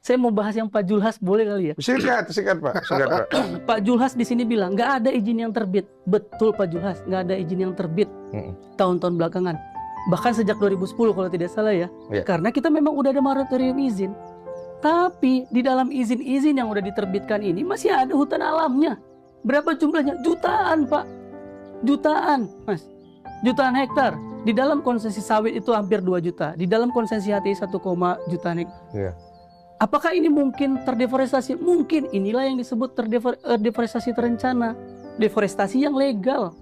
Saya mau bahas yang Pak Julhas, boleh kali ya? Sikat Pak, sikat Pak. Pak Julhas di sini bilang nggak ada izin yang terbit. Betul Pak Julhas, nggak ada izin yang terbit tahun-tahun belakangan. Bahkan sejak 2010 kalau tidak salah ya. Karena kita memang udah ada moratorium izin. Tapi di dalam izin-izin yang udah diterbitkan ini masih ada hutan alamnya. Berapa jumlahnya? Jutaan Pak. Jutaan Mas. Jutaan hektar. Di dalam konsesi sawit itu hampir 2 juta. Di dalam konsesi HTI 1, jutaan hektar. Apakah ini mungkin terdeforestasi? Mungkin. Inilah yang disebut deforestasi terencana, deforestasi yang legal.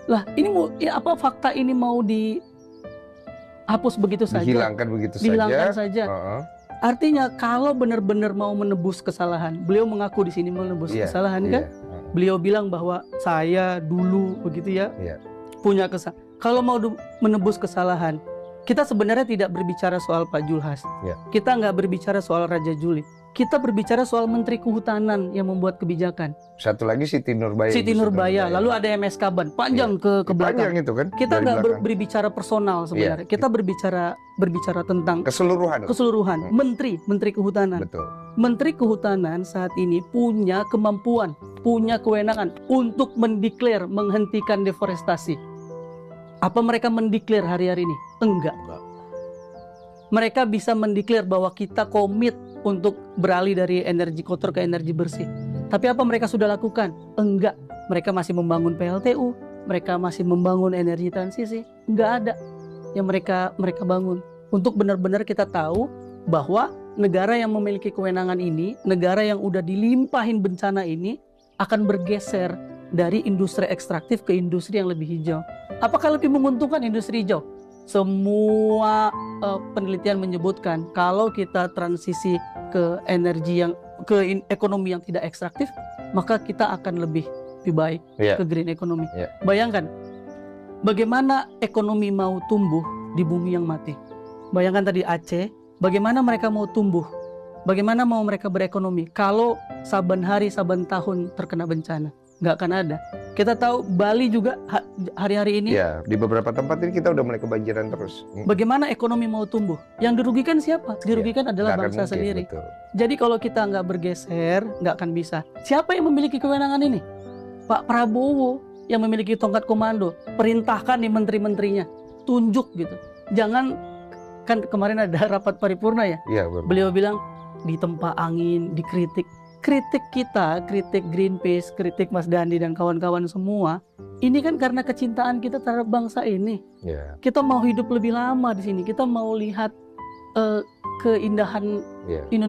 Lah, ini mau apa fakta ini mau dihapus begitu saja? Dihilangkan saja. Artinya kalau benar-benar mau menebus kesalahan, beliau mengaku di sini menebus kesalahan kan? Beliau bilang bahwa saya dulu begitu ya, punya kesalahan. Kalau mau menebus kesalahan, kita sebenarnya tidak berbicara soal Pak Julhas. Kita nggak berbicara soal Raja Juli. Kita berbicara soal Menteri Kehutanan yang membuat kebijakan. Satu lagi Siti Nurbaya. Siti Nurbaya. Lalu ada MSK Ban. Panjang ke belakang. Panjang itu kan. Kita nggak berbicara personal sebenarnya. Kita berbicara tentang keseluruhan. Menteri Kehutanan. Betul. Menteri Kehutanan saat ini punya kemampuan, punya kewenangan untuk mendeklar menghentikan deforestasi. Apa mereka mendeklar hari-hari ini? Enggak. Mereka bisa mendeklar bahwa kita komit untuk beralih dari energi kotor ke energi bersih. Tapi apa mereka sudah lakukan? Enggak. Mereka masih membangun PLTU, mereka masih membangun energi transisi. Enggak ada yang mereka bangun. Untuk benar-benar kita tahu bahwa negara yang memiliki kewenangan ini, negara yang udah dilimpahin bencana ini akan bergeser dari industri ekstraktif ke industri yang lebih hijau. Apakah lebih menguntungkan industri hijau? Semua penelitian menyebutkan kalau kita transisi ke energi yang ekonomi yang tidak ekstraktif, maka kita akan lebih baik ke green economy. Bayangkan bagaimana ekonomi mau tumbuh di bumi yang mati. Bayangkan tadi Aceh, bagaimana mereka mau tumbuh, bagaimana mau mereka berekonomi kalau saban hari, saban tahun terkena bencana. Nggak akan ada. Kita tahu Bali juga hari-hari ini. Ya, di beberapa tempat ini kita udah mulai kebanjiran terus. Bagaimana ekonomi mau tumbuh? Yang dirugikan siapa? Dirugikan adalah bangsa sendiri. Betul. Jadi kalau kita nggak bergeser, nggak akan bisa. Siapa yang memiliki kewenangan ini? Pak Prabowo yang memiliki tongkat komando. Perintahkan nih menteri-menterinya. Tunjuk gitu. Jangan, kan kemarin ada rapat paripurna ya? Beliau bilang ditempa angin, dikritik. Kritik kita, kritik Greenpeace, kritik Mas Dandi dan kawan-kawan semua, ini kan karena kecintaan kita terhadap bangsa ini. Kita mau hidup lebih lama di sini, kita mau lihat keindahan